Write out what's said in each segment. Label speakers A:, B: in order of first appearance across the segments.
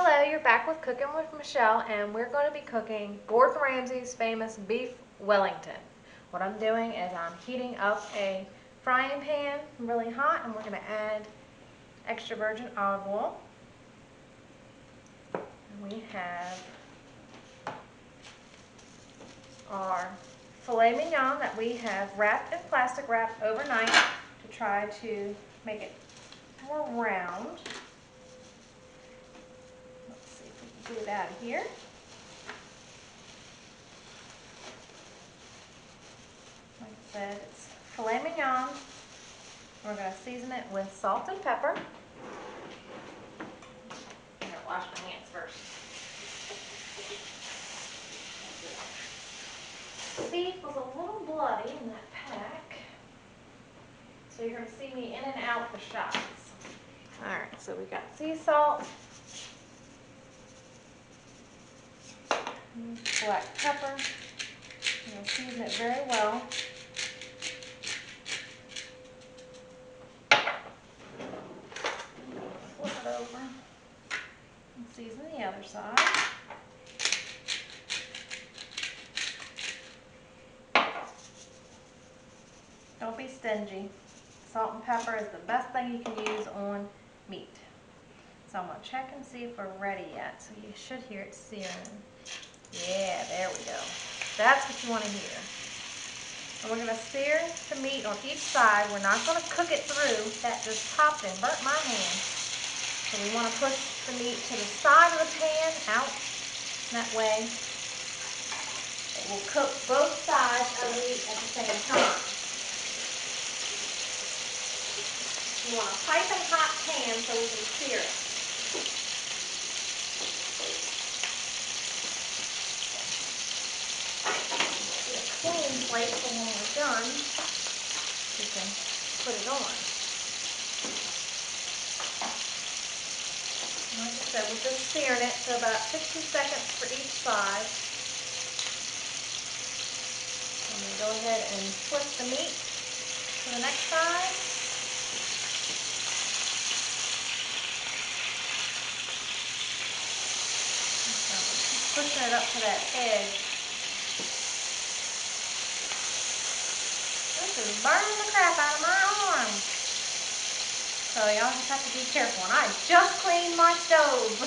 A: Hello, you're back with Cooking with Michelle, and we're going to be cooking Gordon Ramsay's famous beef Wellington. What I'm doing is I'm heating up a frying pan really hot, and we're going to add extra virgin olive oil. And we have our filet mignon that we have wrapped in plastic wrap overnight to try to make it more round. Let's see if we can get it out of here. Like I said, it's filet mignon. We're going to season it with salt and pepper. I'm going to wash my hands first. The beef was a little bloody in that pack, so you're going to see me in and out the shots. Alright, so we got sea salt, black pepper. I'm going to season it very well. Flip it over and season the other side. Don't be stingy. Salt and pepper is the best thing you can use on meat. So I'm going to check and see if we're ready yet. So you should hear it searing. Yeah, there we go. That's what you want to hear. And we're going to sear the meat on each side. We're not going to cook it through. That just popped and burnt my hand. So we want to push the meat to the side of the pan, out. That way it will cook both sides of the meat at the same time. You want a piping hot pan so we can sear it. Get a clean plate so when we're done, we can put it on. Like I said, we're just searing it for about 60 seconds for each side. I'm going to go ahead and flip the meat to the next side. Pushing it up to that edge. This is burning the crap out of my arm. So y'all just have to be careful. And I just cleaned my stove.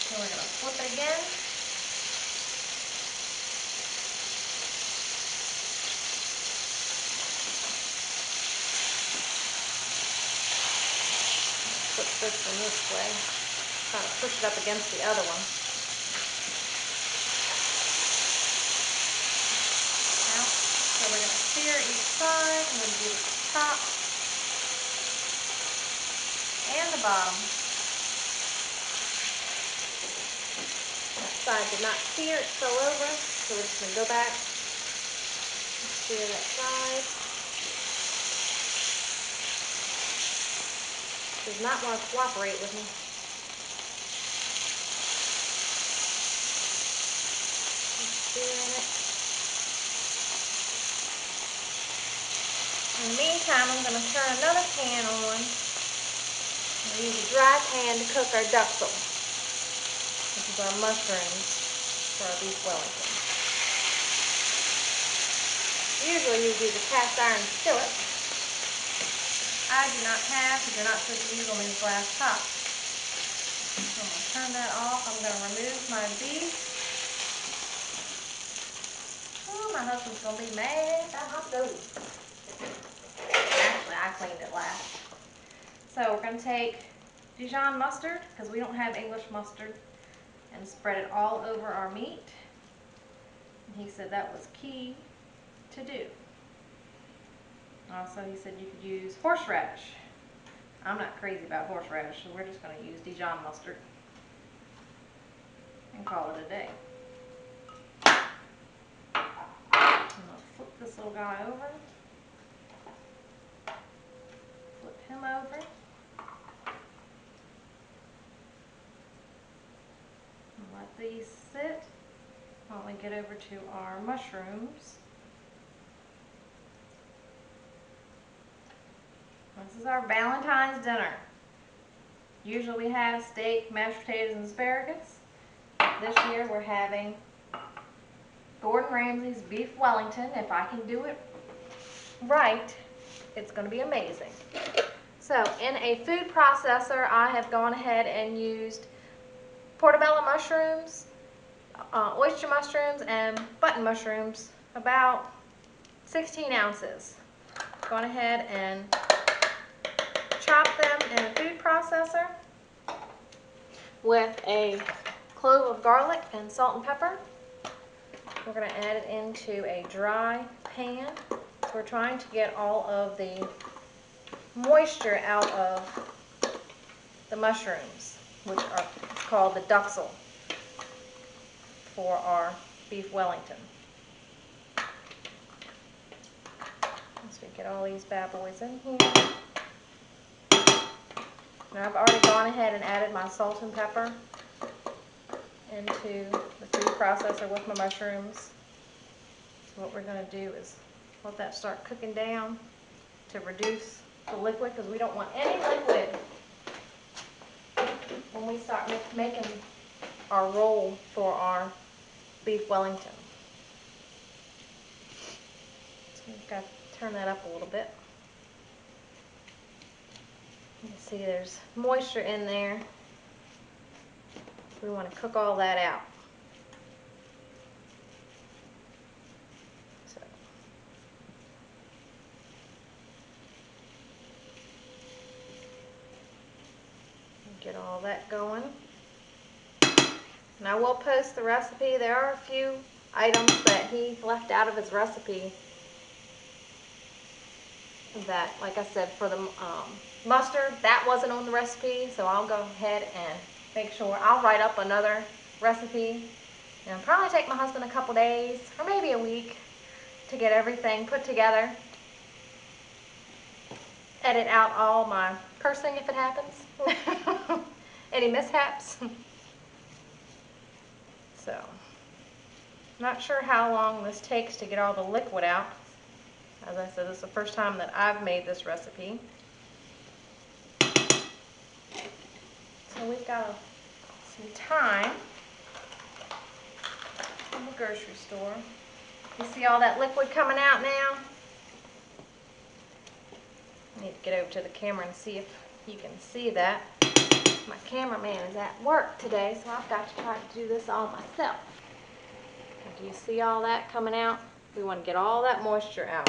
A: So we're going to flip it again. Flip this one this way. Try to push it up against the other one. Now, so we're going to sear each side. I'm going to do the top and the bottom. That side did not sear, it fell over. So we're just going to go back and sear that side. Does not want to cooperate with me. In the meantime, I'm going to turn another pan on. We'll use a dry pan to cook our duxel. This is our mushrooms for our beef Wellington. Usually you would use a cast iron skillet. I do not have, because you're not supposed to use on these glass tops. So I'm going to turn that off. I'm going to remove my beef. Oh, my husband's going to be mad about my stove. Actually, I cleaned it last. So we're going to take Dijon mustard, because we don't have English mustard, and spread it all over our meat. And he said that was key to do. Also, he said you could use horseradish. I'm not crazy about horseradish, so we're just going to use Dijon mustard and call it a day. I'm going to flip this little guy over. Flip him over. And let these sit while we get over to our mushrooms. This is our Valentine's dinner. Usually we have steak, mashed potatoes, and asparagus. This year we're having Gordon Ramsay's beef Wellington. If I can do it right, it's going to be amazing. So in a food processor, I have gone ahead and used portobello mushrooms, oyster mushrooms, and button mushrooms, about 16 ounces. Gone ahead and chopped them in a food processor with a clove of garlic and salt and pepper. We're going to add it into a dry pan. We're trying to get all of the moisture out of the mushrooms, which are called the duxel for our beef Wellington. Once we get all these bad boys in here. Now I've already gone ahead and added my salt and pepper into the food processor with my mushrooms. So what we're going to do is let that start cooking down to reduce the liquid, because we don't want any liquid when we start making our roll for our beef Wellington. So we've got to turn that up a little bit. You can see there's moisture in there. We want to cook all that out. So get all that going. And I will post the recipe. There are a few items that he left out of his recipe that, like I said, for the mustard, that wasn't on the recipe, so I'll go ahead and make sure. I'll write up another recipe. It'll probably take my husband a couple days or maybe a week to get everything put together. Edit out all my cursing if it happens. Any mishaps. So, not sure how long this takes to get all the liquid out. As I said, this is the first time that I've made this recipe. So we've got some thyme from the grocery store. You see all that liquid coming out now? I need to get over to the camera and see if you can see that. My cameraman is at work today, so I've got to try to do this all myself. Do you see all that coming out? We want to get all that moisture out.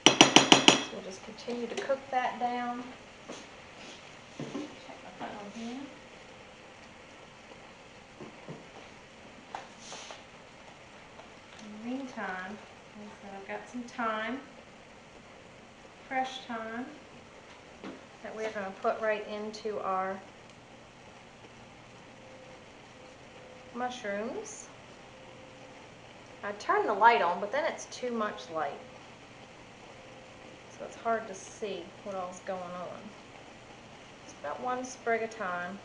A: So we'll just continue to cook that down. Check my phone here. In the meantime, like I said, I've got some thyme, fresh thyme, that we're going to put right into our mushrooms. I turned the light on, but then it's too much light, so it's hard to see what all's going on. It's about one sprig of thyme.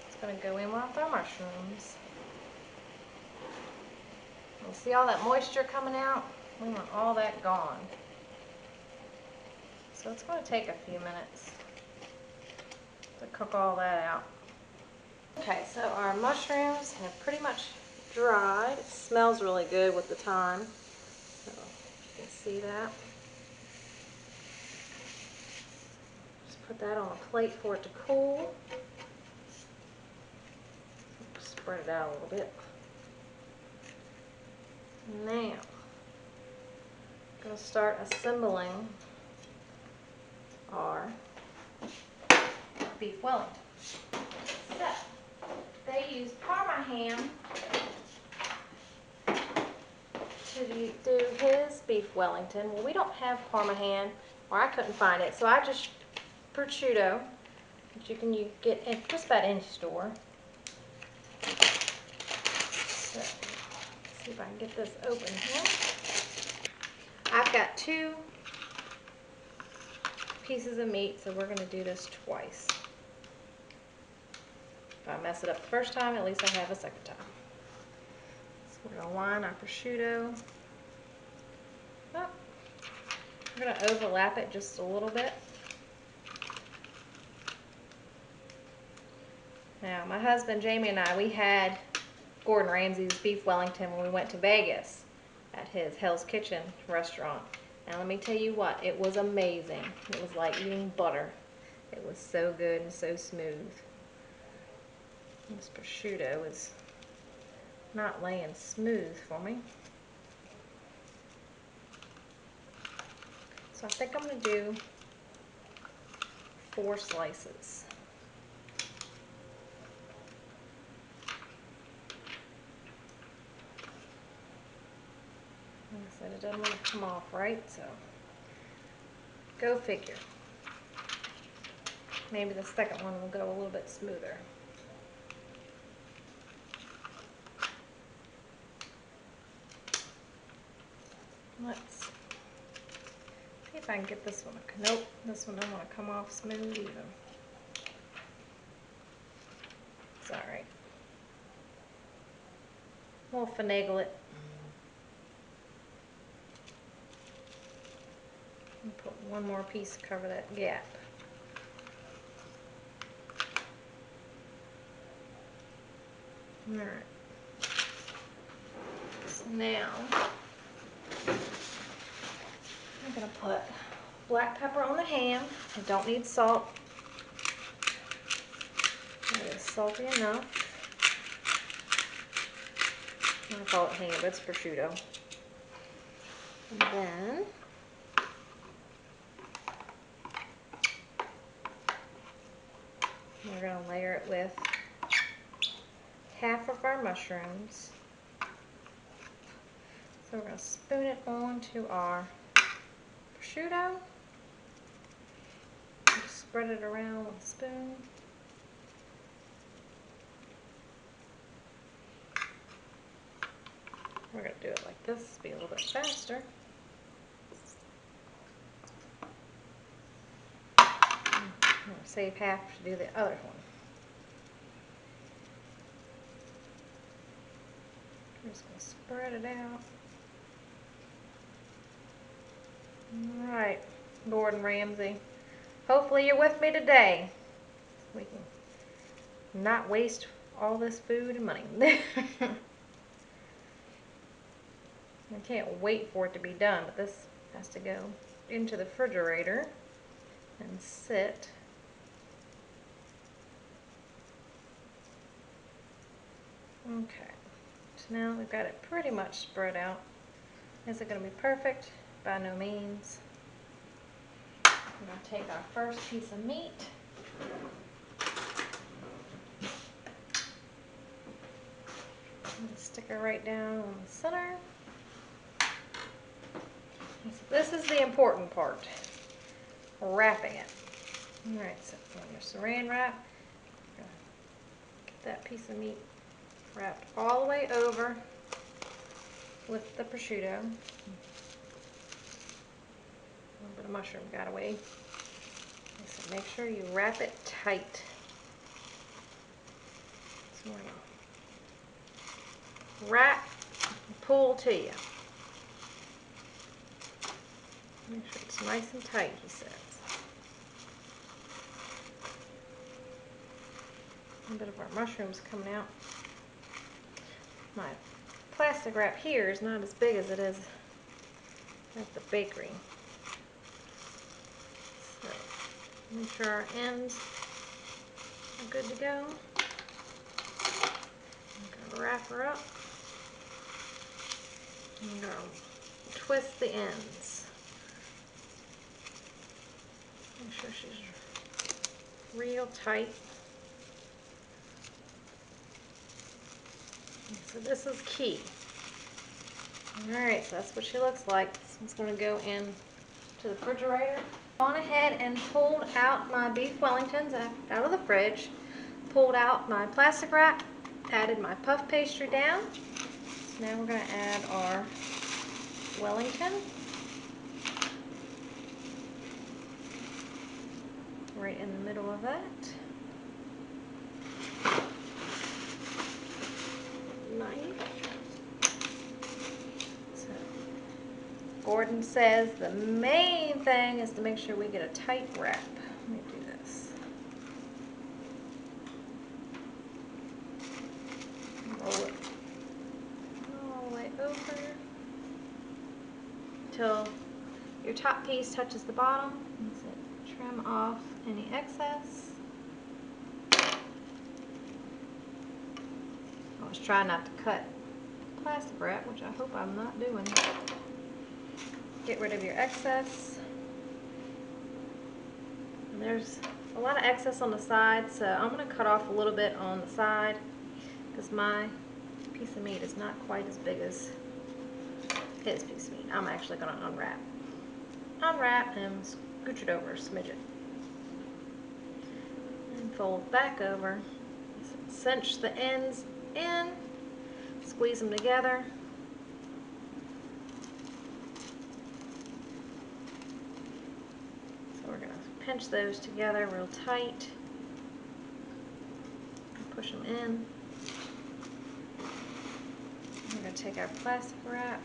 A: It's going to go in with our mushrooms. You see all that moisture coming out? We want all that gone. So it's going to take a few minutes to cook all that out. Okay, so our mushrooms have pretty much dried. It smells really good with the thyme. So you can see that. Just put that on a plate for it to cool. Spread it out a little bit. Now, I'm going to start assembling our beef Wellington. So, they use Parma ham to do his beef Wellington. Well, we don't have Parma ham, or I couldn't find it, so I just prosciutto, which you can get in just about any store. So, let's see if I can get this open here. I've got 2 pieces of meat, so we're going to do this twice. If I mess it up the first time, at least I have a second time. We're going to line our prosciutto up. We're going to overlap it just a little bit. Now, my husband Jamie and I, we had Gordon Ramsay's beef Wellington when we went to Vegas at his Hell's Kitchen restaurant. And let me tell you what, it was amazing. It was like eating butter. It was so good and so smooth. This prosciutto is not laying smooth for me. So I think I'm going to do 4 slices. Like I said, it doesn't want to come off right, so go figure. Maybe the second one will go a little bit smoother. Let's see if I can get this one. Nope, this one doesn't want to come off smooth either. It's alright. We'll finagle it. And put one more piece to cover that gap. Alright. So now I'm going to put black pepper on the ham. I don't need salt. It is salty enough. I call it ham, but it's prosciutto. And then we're going to layer it with half of our mushrooms. So we're going to spoon it onto our prosciutto. Just spread it around with a spoon. We're going to do it like this to be a little bit faster. I'm going to save half to do the other one. I'm just going to spread it out. Alright, Gordon Ramsay. Hopefully you're with me today. We can not waste all this food and money. I can't wait for it to be done, but this has to go into the refrigerator and sit. Okay, so now we've got it pretty much spread out. Is it going to be perfect? By no means. I'm going to take our first piece of meat. And stick it right down on the center. So this is the important part. Wrapping it. Alright, so on your saran wrap, get that piece of meat wrapped all the way over with the prosciutto. A little bit of mushroom got away. So make sure you wrap it tight. So we're going to wrap and pull to you. Make sure it's nice and tight, he says. A little bit of our mushrooms coming out. My plastic wrap here is not as big as it is at the bakery. So make sure our ends are good to go. I'm going to wrap her up. I'm going to twist the ends. Make sure she's real tight. So this is key. Alright, so that's what she looks like. This one's going to go in to the refrigerator. Gone ahead and pulled out my beef Wellingtons out of the fridge. Pulled out my plastic wrap. Added my puff pastry down. So now we're going to add our Wellington. Right in the middle of that. Knife. Gordon says the main thing is to make sure we get a tight wrap. Let me do this. Roll it all the way over until your top piece touches the bottom. Trim off any excess. I was trying not to cut plastic wrap, which I hope I'm not doing. Get rid of your excess. And there's a lot of excess on the side, so I'm going to cut off a little bit on the side because my piece of meat is not quite as big as his piece of meat. I'm actually going to unwrap. Unwrap and scooch it over, smidge it. And fold back over. Cinch the ends in, squeeze them together. So we're going to pinch those together real tight. And push them in. We're going to take our plastic wrap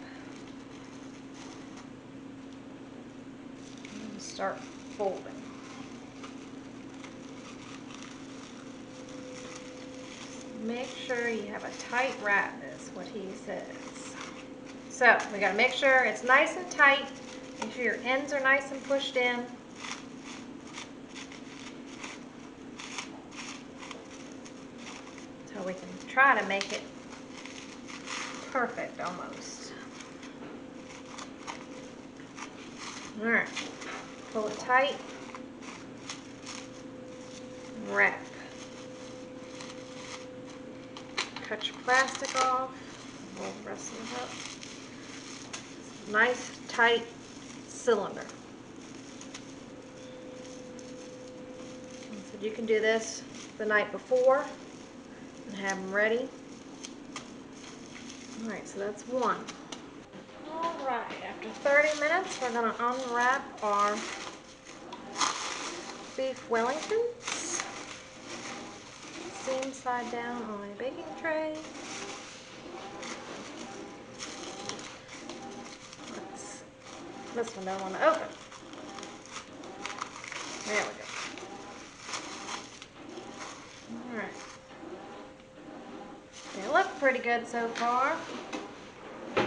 A: and start folding. Make sure you have a tight wrap, is what he says. So we got to make sure it's nice and tight. Make sure your ends are nice and pushed in. So we can try to make it perfect almost. All right, pull it tight, wrap. Cut your plastic off, roll the rest of it up. Nice, tight cylinder. So you can do this the night before and have them ready. All right, so that's one. All right, after 30 minutes, we're going to unwrap our beef Wellingtons. Seam side down on a baking tray. This one don't want to open. There we go. Alright. They look pretty good so far.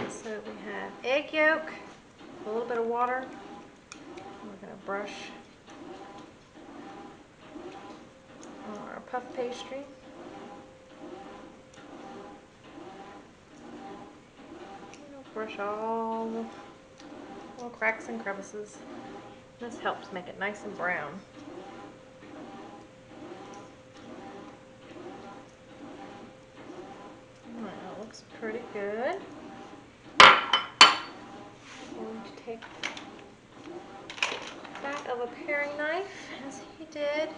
A: So we have egg yolk, a little bit of water. We're going to brush on our puff pastry. Brush all the little cracks and crevices. This helps make it nice and brown. Alright, that looks pretty good. I'm going to take the back of a paring knife, as he did.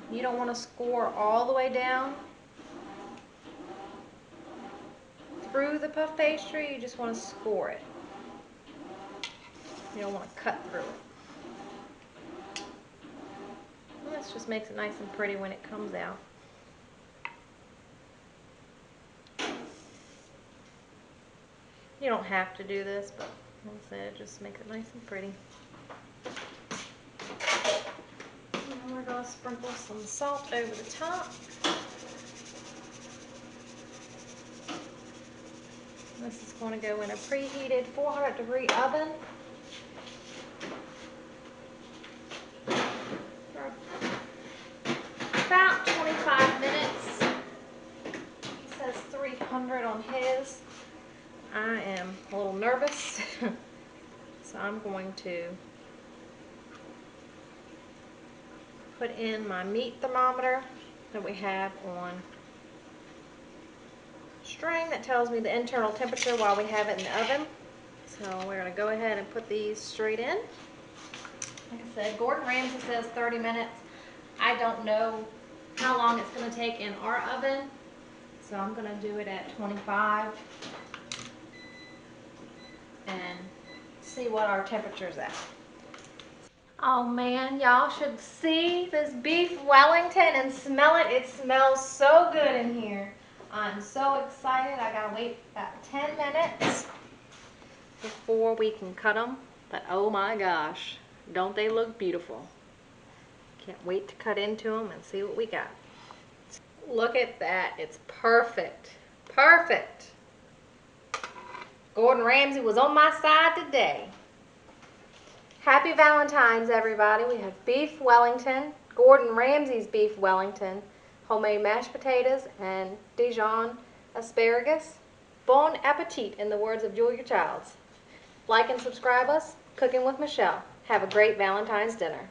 A: You don't want to score all the way down through the puff pastry, you just want to score it. You don't want to cut through it. And this just makes it nice and pretty when it comes out. You don't have to do this, but like I said, it just makes it nice and pretty. And we're going to sprinkle some salt over the top. This is going to go in a preheated 400-degree oven for about 25 minutes. He says 300 on his. I am a little nervous, so I'm going to put in my meat thermometer that we have on string that tells me the internal temperature while we have it in the oven. So we're going to go ahead and put these straight in. Like I said, Gordon Ramsay says 30 minutes. I don't know how long it's going to take in our oven, so I'm going to do it at 25 and see what our temperature's at. Oh man, y'all should see this beef Wellington and smell it. It smells so good in here. I'm so excited. I gotta wait about 10 minutes before we can cut them, but oh my gosh, don't they look beautiful? Can't wait to cut into them and see what we got. Look at that, it's perfect, perfect. Gordon Ramsay was on my side today. Happy Valentine's, everybody. We have beef Wellington, Gordon Ramsay's beef Wellington, homemade mashed potatoes, and Dijon asparagus. Bon appetit, in the words of Julia Childs. Like and subscribe us, Cooking with Michelle. Have a great Valentine's dinner.